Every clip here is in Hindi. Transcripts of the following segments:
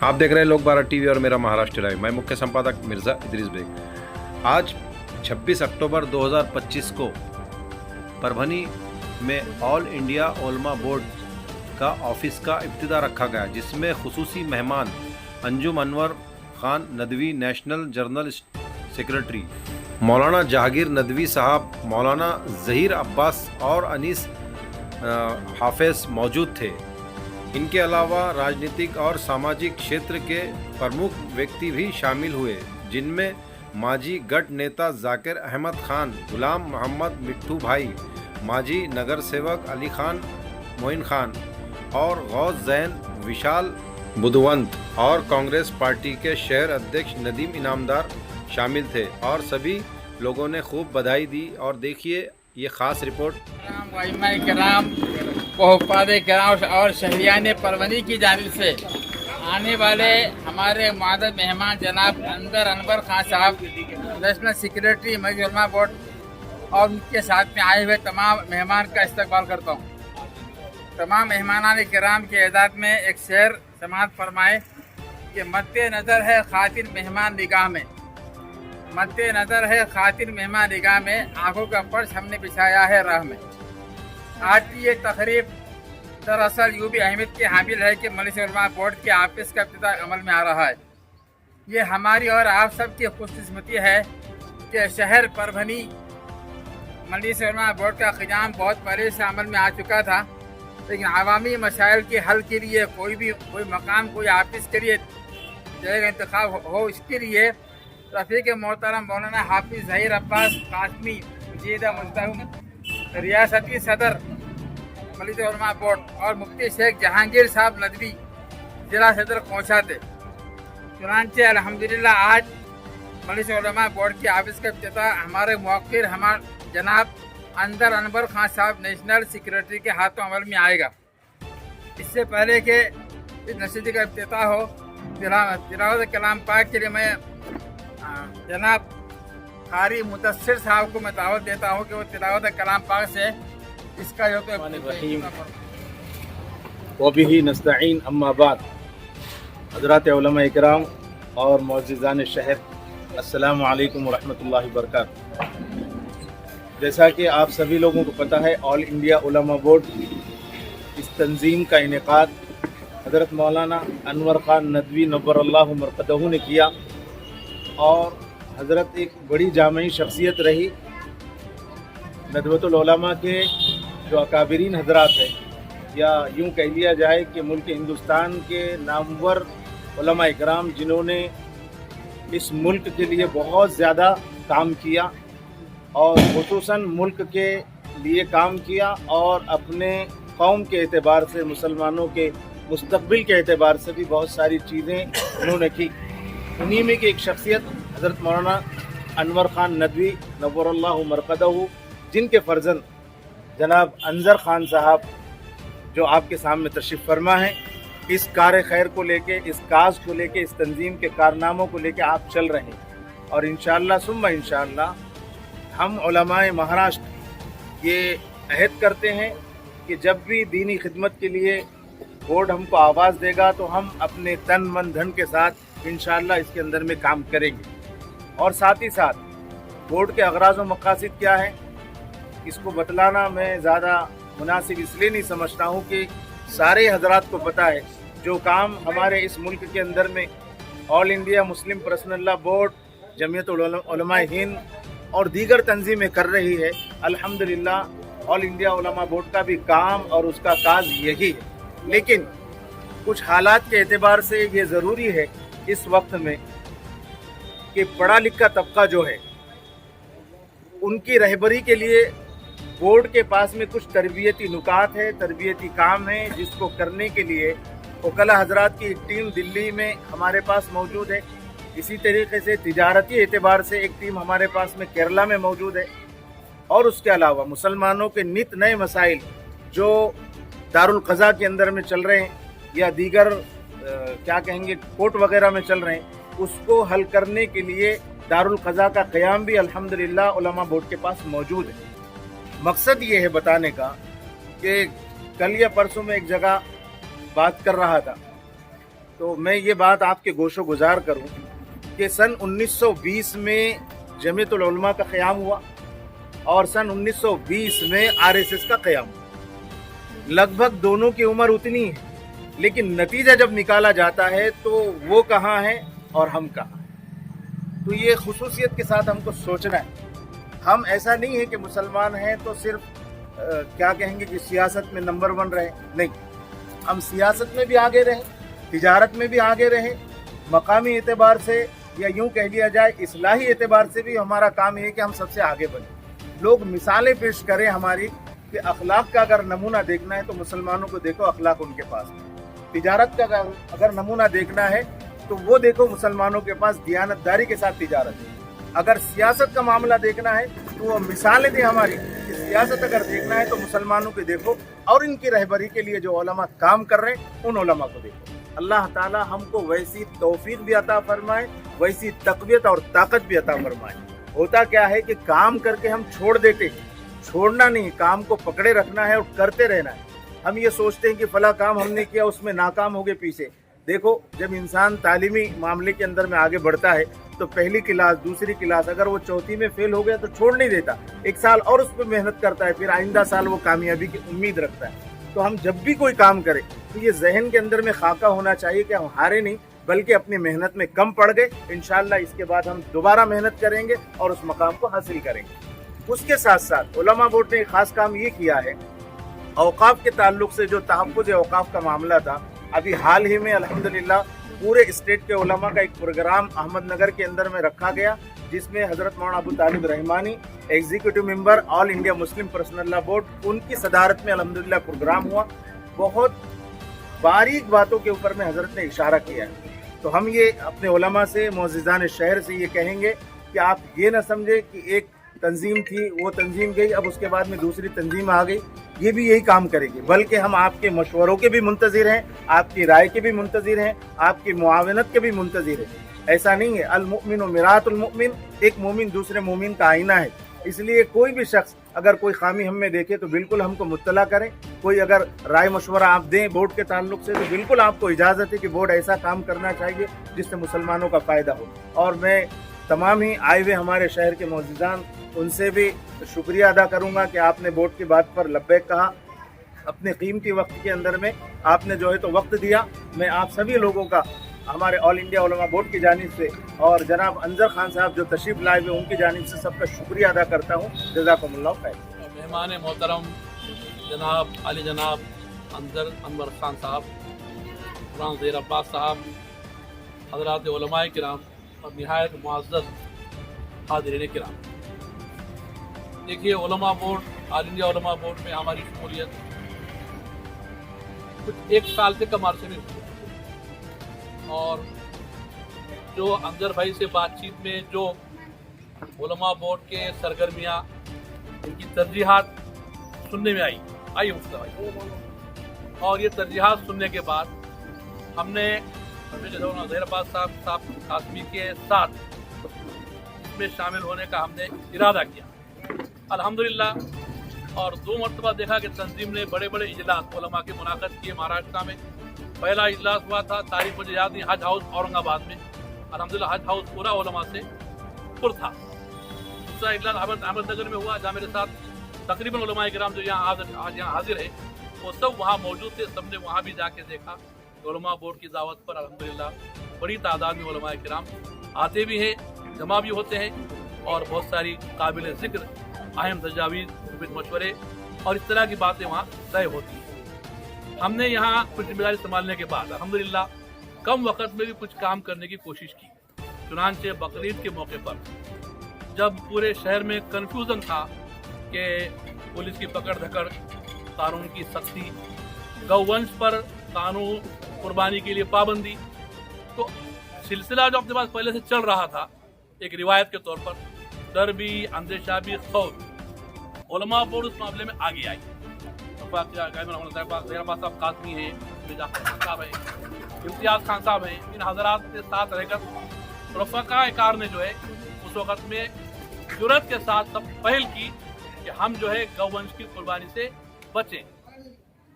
आप देख रहे हैं लोक भारत टीवी और मेरा महाराष्ट्र लाइव। मैं मुख्य संपादक मिर्ज़ा इदरीस बेग। आज 26 अक्टूबर 2025 को परभनी में ऑल इंडिया उलमा बोर्ड का ऑफिस का इब्तिदा रखा गया, जिसमें खुसूसी मेहमान Anjum Anwar Khan Nadvi national general secretary, मौलाना जहांगीर नदवी साहब, मौलाना ज़हीर अब्बास और अनीस हाफिज मौजूद थे। इनके अलावा राजनीतिक और सामाजिक क्षेत्र के प्रमुख व्यक्ति भी शामिल हुए, जिनमें माजी गढ़ नेता जाकिर अहमद खान, गुलाम मोहम्मद मिट्ठू भाई, माजी नगर सेवक अली खान मोइन खान और गौस जैन विशाल बुधवंत और कांग्रेस पार्टी के शहर अध्यक्ष नदीम इनामदार शामिल थे और सभी लोगों ने खूब बधाई दी। और देखिए ये ख़ास रिपोर्ट। कराम और शहरियान परवनी की जानिब से आने वाले हमारे मुआज़्ज़ज़ मेहमान जनाब अंदर अनवर खान साहब, नेशनल सेक्रेटरी मजलिस उलमा बोर्ड, और उनके साथ में आए हुए तमाम मेहमान का इस्तकबाल करता हूँ। तमाम मेहमानान किराम के एजाज़ में एक शेर समाअत फरमाए कि मद्दे नज़र है खातिर मेहमान निगाह में, मद्दे नज़र है खातिर मेहमान निगाह में, आंखों का फर्श हमने बिछाया है राह में। आज की ये तकरीब दरअसल यूं भी अहमियत की हामिल है कि मजलिस उलमा बोर्ड के ऑफिस का इब्तिदा अमल में आ रहा है। ये हमारी और आप सब की खुशकिस्मती है कि शहर परभनी मजलिस उलमा बोर्ड का क़याम बहुत पहले से अमल में आ चुका था, लेकिन अवामी मसाइल के हल के लिए कोई मकाम, कोई ऑफिस के लिए जगह का इंतखाब हो, इसके लिए रफ़ीक मोहतरम मौलाना हाफिज ज़हीर अब्बास कासमी मुजीदा मुस्तहम रियासती सदर मजलिस उलमा बोर्ड और मुफ्ती शेख जहांगीर साहब नदवी जिला सदर पहुँचा थे। चुनांचे अल्हम्दुलिल्लाह आज मजलिस उलमा बोर्ड के ऑफिस का इफ्तिताह हमारे मुवक्किर हमारे जनाब अंदर अनवर खान साहब नेशनल सेक्रेटरी के हाथों अमल में आएगा। इससे पहले कि इस नशीदी का इफ्तिताह हो, तिलावत कलाम पाक के लिए मैं जनाब कारी मुदस्सिर साहब को मैं दावत देता हूँ कि वो तिलावत कलाम पाक से इसका जो वबिही नस्तईन अम्मा बाद। हज़रात उलमा इकराम और मुअज़्ज़िज़ान शहर, अस्सलामु अलैकुम वरहमतुल्लाहि वबरकातुहू। जैसा कि आप सभी लोगों को पता है, ऑल इंडिया उलमा बोर्ड इस तंजीम का इनेकाद हज़रत मौलाना अनवर खान नदवी नव्वरल्लाहु मरक़दहू ने किया और हज़रत एक बड़ी जामई शख्सियत रही। नदवतुल उलमा के जो अकाबिरीन हजरात हैं, या यूँ कह लिया जाए कि मुल्क हिंदुस्तान के नामवर उलमा इकराम, जिन्होंने इस मुल्क के लिए बहुत ज़्यादा काम किया और खुसूसन मुल्क के लिए काम किया और अपने कौम के एतबार से, मुसलमानों के मुस्तक़बिल के एतबार से भी बहुत सारी चीज़ें उन्होंने की। उन्हीं में की एक शख्सियत हज़रत मौलाना अनवर खान नदवी नव्वरल्लाहु मरक़दहू, जिनके फ़र्जंद जनाब अंजर खान साहब जो आपके सामने तशरीफ़ फरमा है, इस कार खैर को लेके, इस काज को लेके, इस तंजीम के कारनामों को लेके आप चल रहे हैं। और इंशाअल्लाह सुम्मा इंशाअल्लाह हम उलमाए महाराष्ट्र ये अहद करते हैं कि जब भी दीनी खिदमत के लिए बोर्ड हमको आवाज़ देगा तो हम अपने तन मन धन के साथ इंशाअल्लाह इसके अंदर में काम करेंगे। और साथ ही साथ बोर्ड के अगराज़ व मक़ासिद क्या है, इसको बतलाना मैं ज़्यादा मुनासिब इसलिए नहीं समझता हूँ कि सारे हजरात को पता है। जो काम हमारे इस मुल्क के अंदर में all India Muslim personal law board, Jamiatul उलमा हिंद और दीगर तंजीमें कर रही है, अल्हम्दुलिल्लाह ऑल इंडिया उलमा बोर्ड का भी काम और उसका काज यही है। लेकिन कुछ हालात के एतबार से ये ज़रूरी है इस वक्त में कि पढ़ा लिखा तबका जो है, उनकी रहबरी के लिए बोर्ड के पास में कुछ तरबियती नुकात है, तरबियती काम है, जिसको करने के लिए वकला हजरात की एक टीम दिल्ली में हमारे पास मौजूद है। इसी तरीके से तिजारती एतबार से एक टीम हमारे पास में केरला में मौजूद है। और उसके अलावा मुसलमानों के नित नए मसाइल जो दारुल क़ज़ा के अंदर में चल रहे हैं या दीगर क्या कहेंगे कोर्ट वगैरह में चल रहे हैं, उसको हल करने के लिए दारुल क़ज़ा का क़याम भी अल्हम्दुलिल्लाह उलमा बोर्ड के पास मौजूद है। मकसद ये है बताने का कि कल या परसों में एक जगह बात कर रहा था तो मैं ये बात आपके गोशो गुजार करूं कि सन 1920 में जमीयतुल उलमा का क़याम हुआ और सन 1920 में आरएसएस का क़याम हुआ। लगभग दोनों की उम्र उतनी है, लेकिन नतीजा जब निकाला जाता है तो वो कहाँ है और हम कहाँ हैं। तो ये खुसूसियत के साथ हमको सोचना है। हम ऐसा नहीं है कि मुसलमान हैं तो सिर्फ क्या कहेंगे कि सियासत में नंबर 1 रहे, नहीं, हम सियासत में भी आगे रहे, तिजारत में भी आगे रहे, मकामी एतबार से या यूं कह लिया जाए इस्लाही एतबार से भी हमारा काम ये है कि हम सबसे आगे बने। लोग मिसालें पेश करें हमारी कि अखलाक का अगर नमूना देखना है तो मुसलमानों को देखो, अखलाक उनके पास है। तिजारत का अगर नमूना देखना है तो वो देखो, मुसलमानों के पास दियानतदारी के साथ तिजारत है। अगर सियासत का मामला देखना है तो वो मिसालें दें हमारी कि सियासत अगर देखना है तो मुसलमानों को देखो, और इनकी रहबरी के लिए जो उलमा काम कर रहे हैं उन उलमा को देखो। अल्लाह ताला हमको वैसी तौफीक भी अता फरमाए, वैसी तक़वियत और ताकत भी अता फरमाए। होता क्या है कि काम करके हम छोड़ देते हैं, छोड़ना नहीं, काम को पकड़े रखना है और करते रहना है। हम ये सोचते हैं कि फला काम हमने किया, उसमें नाकाम हो गए पीछे। देखो, जब इंसान तालीमी मामले के अंदर में आगे बढ़ता है तो पहली क्लास, दूसरी क्लास, अगर वो चौथी में फेल हो गया तो छोड़ नहीं देता, 1 साल और उस पर मेहनत करता है, फिर आइंदा साल वो कामयाबी की उम्मीद रखता है। तो हम जब भी कोई काम करें तो ये जहन के अंदर में खाका होना चाहिए कि हम हारे नहीं, बल्कि अपनी मेहनत में कम पड़ गए, इंशाअल्लाह इसके बाद हम दोबारा मेहनत करेंगे और उस मकाम को हासिल करेंगे। उसके साथ साथ उलमा बोर्ड ने एक खास काम ये किया है, औकाफ के ताल्लुक से जो तहफ़्फ़ुज़ औकाफ का मामला था, अभी हाल ही में अल्हम्दुलिल्लाह पूरे स्टेट के उलमा का एक प्रोग्राम अहमदनगर के अंदर में रखा गया, जिसमें हज़रत मौलाना Abu Talib Rahmani, executive member all India Muslim personal law board, उनकी सदारत में अल्हम्दुलिल्लाह प्रोग्राम हुआ। बहुत बारीक बातों के ऊपर में हज़रत ने इशारा किया है। तो हम ये अपने उलमा से, मुअज़्ज़िज़ान शहर से ये कहेंगे कि आप ये ना समझे कि एक तंजीम थी, वो तंजीम गई, अब उसके बाद में दूसरी तंजीम आ गई, ये भी यही काम करेगी, बल्कि हम आपके मशवरों के भी मुंतज़िर हैं, आपकी राय के भी मुंतज़िर हैं, आपकी मुआवनत के भी मुंतज़िर हैं। ऐसा नहीं है, अल मुमिनु मिरातुल मुमिन, एक मोमिन दूसरे मोमिन का आईना है। इसलिए कोई भी शख्स अगर कोई खामी हम में देखे तो बिल्कुल हमको मुत्तला करें। कोई अगर राय मशवरा आप दें बोर्ड के ताल्लुक से तो बिल्कुल आपको इजाज़त है कि बोर्ड ऐसा काम करना चाहिए जिससे मुसलमानों का फ़ायदा हो। और मैं तमाम ही आए हुए हमारे शहर के मुअज़्ज़िज़ान, उनसे भी शुक्रिया अदा करूंगा कि आपने बोर्ड की बात पर लब्बैक कहा, अपने कीमती वक्त के अंदर में आपने जो है तो वक्त दिया। मैं आप सभी लोगों का, हमारे ऑल इंडिया उलमा बोर्ड की जानिब से और जनाब अंजर खान साहब जो तशरीफ लाए हुए उनकी जानिब से सबका शुक्रिया अदा करता हूँ। जज़ाकुमुल्लाह खैर। मेहमान मोहतरम जनाब अली जनाब अंजर अनवर खान साहब, कुरान ज़ेर अब्बास साहब, हज़रात उलमाए किराम और निहायत मुअज़्ज़ज़ हाज़िरीन किराम। देखिए, उलमा बोर्ड, ऑल इंडिया उलमा बोर्ड में हमारी शमूलियत कुछ 1 साल से कम अरसे में हुई, और जो अंजर भाई से बातचीत में जो उलमा बोर्ड के सरगर्मियाँ, इनकी तरजीहात सुनने में आई मुफ्ता भाई, और ये तरजीहात सुनने के बाद हमने ज़हीर अब्बास साहब कासमी के साथ इसमें शामिल होने का हमने इरादा किया अल्हम्दुलिल्लाह। और 2 मरतबा देखा कि तंजीम ने बड़े बड़े इजलास उलमा के मुनाक़द किए महाराष्ट्र में। पहला इजलास हुआ था, तारीख मुझे याद नहीं, हज हाउस औरंगाबाद में, अल्हम्दुलिल्लाह हज हाउस पूरा उलमा से पुर था। दूसरा इजलास अहमदनगर में हुआ, जहाँ मेरे साथ तकरीबन उलमाए किराम जो यहाँ हाजिर है वो सब वहाँ मौजूद थे। सबने वहाँ भी जाके देखा। उलमा बोर्ड की दावत पर अल्हम्दुलिल्लाह बड़ी तादाद में उलमाए किराम आते भी हैं, जमा भी होते हैं, और बहुत सारी काबिल ज़िक्र अहम तजावीज़, मशवरे और इस तरह की बातें वहाँ तय होती हैं। हमने यहाँ कुछ जिम्मेदारी संभालने के बाद अल्हम्दुलिल्लाह कम वक्त में भी कुछ काम करने की कोशिश की। चुनांचे बकरीद के मौके पर जब पूरे शहर में कन्फ्यूज़न था कि पुलिस की पकड़ धकड़, कानून की सख्ती, गौवंश पर कानून, कुर्बानी के लिए पाबंदी, तो सिलसिला जो अपने पास पहले से चल रहा था एक रिवायत के तौर पर, डर भी, अंदेशा भी, खौफ, उलमा बोर्ड उस मामले में आगे आई। साहब कासमी हैं, साहब हैं, इम्तियाज़ खान साहब हैं, इन हजरात के साथ रहकर रफ़क़ाए-कार ने जो है उस वक़्त में जुर्रत के साथ सब पहल की कि हम जो है गौवंश की कुर्बानी से बचें।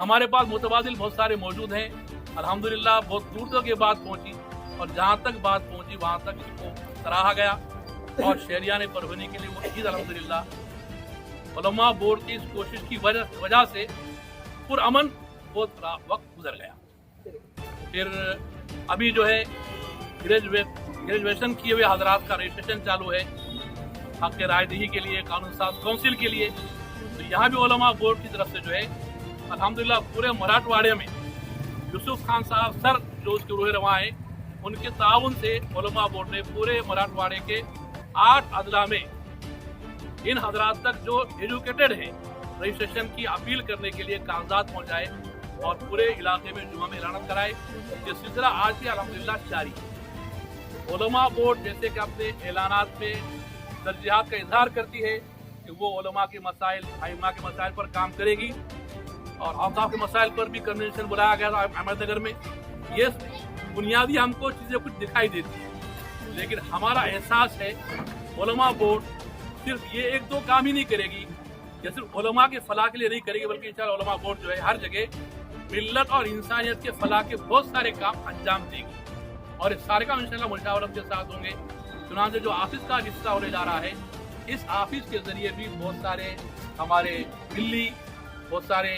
हमारे पास मुतबादिल बहुत सारे मौजूद हैं, अल्हम्दुलिल्लाह बहुत दूर तक ये बात पहुंची और जहां तक बात पहुंची वहां तक इसको सराहा गया और शहरियाने परभनी के लिए वो ईद अल्हम्दुलिल्लाह उलमा बोर्ड की इस कोशिश की वजह से पुरअमन बहुत वक्त गुजर गया। फिर अभी जो है ग्रेजुएशन किए हुए हजरात का रजिस्ट्रेशन चालू है हक रायदही के लिए, कानून साज काउंसिल के लिए। तो यहाँ भी उलमा बोर्ड की तरफ से जो है अल्हम्दुलिल्लाह पूरे मराठवाड़े में यूसुफ खान साहब सर जो उसके रूह रवा है उनके ताउन से उलमा बोर्ड ने पूरे मराठवाड़े के 8 अजला में इन हजरात तक जो एजुकेटेड है रजिस्ट्रेशन की अपील करने के लिए कागजात पहुँचाए और पूरे इलाके में जुमा में ऐलान कराए। ये सिलसिला आज भी अल्हम्दुलिल्लाह जारी है। उलमा बोर्ड जैसे कि अपने ऐलानात में तरजीहात का इजहार करती है कि वो उलमा के मसाइल आइम्मा के मसाइल पर काम करेगी और औकाफ के मसाइल पर भी कन्वेंशन बुलाया गया था अहमदनगर में। ये बुनियादी हमको चीज़ें कुछ दिखाई देती हैं, लेकिन हमारा एहसास है उलमा बोर्ड सिर्फ ये 1-2 काम ही नहीं करेगी, ये सिर्फ उलमा के फलाह के लिए नहीं करेगी, बल्कि इंशाअल्लाह उलमा बोर्ड जो है हर जगह मिल्लत और इंसानियत के फलाह के बहुत सारे काम अंजाम देगी और इस सारे काम इंशाअल्लाह मुशावरत के साथ होंगे। चुनांचे जो ऑफिस का हिस्सा होने जा रहा है, इस ऑफिस के जरिए भी बहुत सारे हमारे दिल्ली बहुत सारे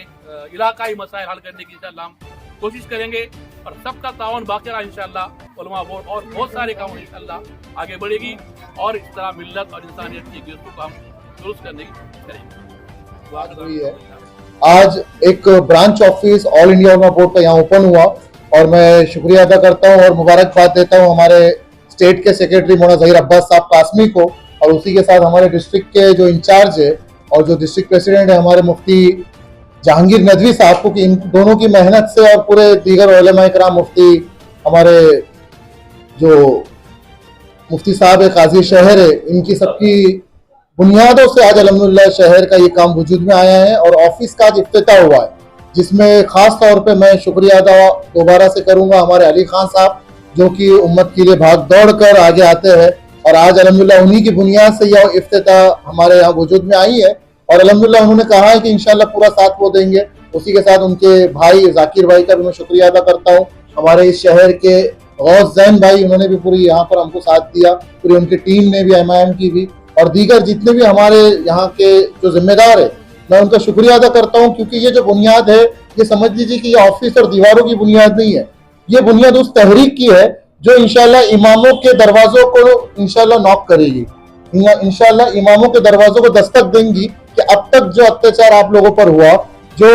इलाकाई मसाइल हल करने की इंशाअल्लाह हम कोशिश करेंगे और सबका तावन बाकी रहा इंशाअल्लाह उलमा बोर्ड और बहुत सारे काम इंशाअल्लाह आगे बढ़ेगी और इस तरह मिल्लत और इंसानियत की गिरफ्त को हम दुरुस्त करने की कोशिश करेंगे। आज एक ब्रांच ऑफिस ऑल इंडिया उलमा बोर्ड का यहाँ ओपन हुआ और मैं शुक्रिया अदा करता हूँ और मुबारकबाद देता हूँ हमारे स्टेट के सेक्रेटरी मौलाना ज़हीर अब्बास साहब कासमी को और उसी के साथ हमारे डिस्ट्रिक्ट के जो इंचार्ज है और जो डिस्ट्रिक्ट प्रेसिडेंट है हमारे मुफ्ती जहांगीर नदवी साहब को कि इन दोनों की मेहनत से और पूरे दीगर उलमा इकराम मुफ्ती हमारे जो मुफ्ती साहब है काजी शहर है इनकी सबकी बुनियादों से आज अल्हम्दुलिल्लाह शहर का ये काम वजूद में आया है और ऑफिस का आज इफ्तिताह हुआ है, जिसमें खास तौर पे मैं शुक्रिया अदा दोबारा से करूंगा हमारे अली खान साहब जो कि उम्मत के लिए भाग दौड़ कर आगे आते हैं और आज अल्हम्दुलिल्लाह उन्हीं की बुनियाद से यह इफ्तिताह हमारे यहाँ वजूद में आई है और अल्हम्दुलिल्लाह उन्होंने कहा है कि इंशाल्लाह पूरा साथ वो देंगे। उसी के साथ उनके भाई जाकिर भाई का भी मैं शुक्रिया अदा करता हूँ, हमारे इस शहर के गौस जैन भाई उन्होंने भी पूरी यहाँ पर हमको साथ दिया, पूरी उनकी टीम ने भी MIM की भी और दीगर जितने भी हमारे यहाँ के जो जिम्मेदार है मैं उनका शुक्रिया अदा करता हूँ क्योंकि ये जो बुनियाद है ये समझ लीजिए कि ये ऑफिस और दीवारों की बुनियाद नहीं है, ये बुनियाद उस तहरीक की है जो इंशाल्लाह इमामों के दरवाजों को इंशाल्लाह नॉक करेगी, इंशाल्लाह इमामों के दरवाजों को दस्तक देंगी कि अब तक जो अत्याचार आप लोगों पर हुआ, जो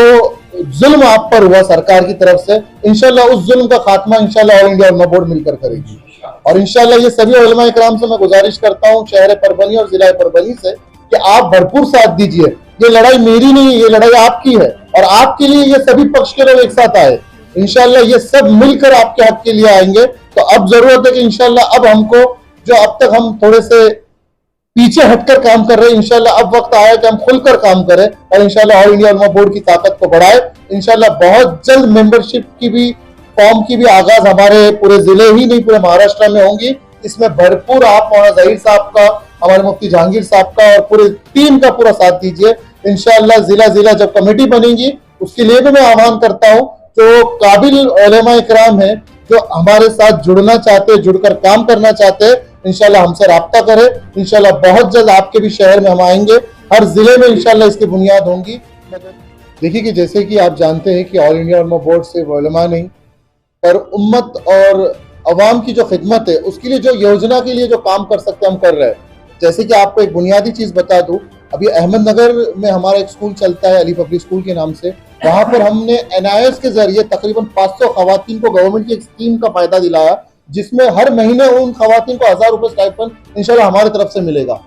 जुल्म आप पर हुआ सरकार की तरफ से, इंशाल्लाह उस जुल्म का खात्मा इंशाल्लाह ऑल इंडिया उलमा बोर्ड मिलकर करेगी। और इंशाल्लाह ये सभी उलमा इकराम से मैं गुजारिश करता हूँ शहर परभनी और जिला परभनी से कि आप भरपूर साथ दीजिए। ये लड़ाई मेरी नहीं है, ये लड़ाई आपकी है और आपके लिए ये सभी पक्ष के लोग एक साथ आए, इंशाल्लाह ये सब मिलकर आपके हक के लिए आएंगे। तो अब जरूरत है कि इंशाल्लाह अब हमको जो अब तक हम थोड़े से पीछे हटकर काम कर रहे हैं, इंशाल्लाह अब वक्त आया कि हम खुलकर काम करें और इंशाल्लाह ऑल इंडिया उलमा बोर्ड की ताकत को बढ़ाए। इंशाल्लाह बहुत जल्द मेंबरशिप की भी फॉर्म की भी आगाज हमारे पूरे जिले ही नहीं पूरे महाराष्ट्र में होंगी। इसमें भरपूर आप मौलाना ज़हीर साहब का, हमारे मुफ्ती जहांगीर साहब का और पूरी टीम का पूरा साथ दीजिए। इंशाल्लाह जिला जब कमेटी बनेगी उसके लिए भी मैं आह्वान करता हूँ जो काबिल उलमा इकराम है जो हमारे साथ जुड़ना चाहते हैं, जुड़कर काम करना चाहते हैं, इंशाल्लाह हमसे राब्ता करें। इंशाल्लाह बहुत जल्द आपके भी शहर में हम आएंगे, हर जिले में इंशाल्लाह इसकी बुनियाद होंगी। देखिए कि जैसे कि आप जानते हैं कि ऑल इंडिया उलमा बोर्ड से उलमा नहीं पर उम्मत और अवाम की जो खिदमत है उसके लिए जो योजना के लिए जो काम कर सकते हम कर रहे हैं। जैसे कि आपको एक बुनियादी चीज बता दूं, अभी अहमदनगर में हमारा एक स्कूल चलता है अली पब्लिक स्कूल के नाम से, वहां पर हमने NIS के जरिए तकरीबन 500 खवातीन को गवर्नमेंट की एक स्कीम का फायदा दिलाया जिसमें हर महीने उन खवातीन को 1000 रुपए स्टाइपेंड इंशाल्लाह हमारी तरफ से मिलेगा।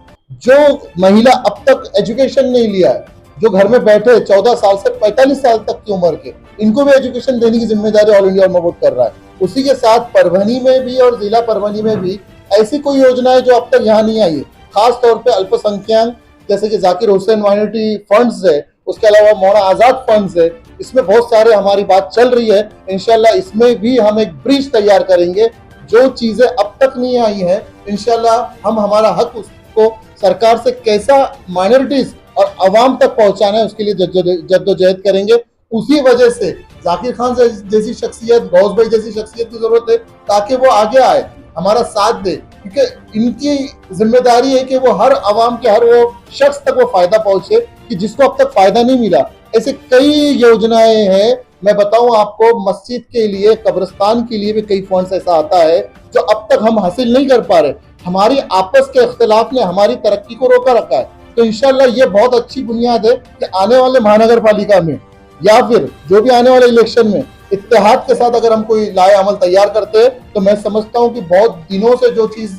जो महिला अब तक एजुकेशन नहीं लिया है, जो घर में बैठे 14 साल से 45 साल तक की उम्र के, इनको भी एजुकेशन देने की जिम्मेदारी ऑल इंडिया उलमा बोर्ड कर रहा है। उसी के साथ परभनी में भी और जिला परभनी में भी ऐसी कोई योजना है जो अब तक यहाँ नहीं आई है। खास तौर पे अल्पसंख्यक जैसे कि जाकिर हुसैन माइनॉरिटी फंड्स है, उसके अलावा मौलाना आजाद फंड्स है, इसमें बहुत सारे हमारी बात चल रही है। इंशाल्लाह इसमें भी हम एक ब्रिज तैयार करेंगे। जो चीजें अब तक नहीं आई है इंशाल्लाह हम हमारा हक उसको सरकार से कैसा माइनॉरिटीज और अवाम तक पहुंचाना है उसके लिए जद्दोजहद करेंगे। उसी वजह से जाकिर खान जैसी शख्सियत, गौस भाई जैसी शख्सियत की जरूरत है ताकि वो आगे आए, हमारा साथ दे, क्योंकि इनकी जिम्मेदारी है कि वो हर आवाम के हर वो शख्स तक वो फायदा पहुंचे कि जिसको अब तक फायदा नहीं मिला। ऐसे कई योजनाएं हैं, मैं बताऊं आपको, मस्जिद के लिए, कब्रिस्तान के लिए भी कई फंड्स ऐसा आता है जो अब तक हम हासिल नहीं कर पा रहे। हमारी आपस के इख्तिलाफ ने हमारी तरक्की को रोका रखा है। तो इंशाल्लाह ये बहुत अच्छी बुनियाद है कि आने वाले महानगर पालिका में या फिर जो भी आने वाले इलेक्शन में इत्तेहाद के साथ अगर हम कोई लाए अमल तैयार करते हैं तो मैं समझता हूं कि बहुत दिनों से जो चीज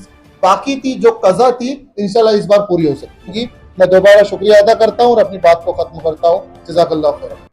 बाकी थी, जो कज़ा थी, इंशाल्लाह इस बार पूरी हो सकेगी। मैं दोबारा शुक्रिया अदा करता हूं और अपनी बात को खत्म करता हूं। जज़ाकल्लाह खैर।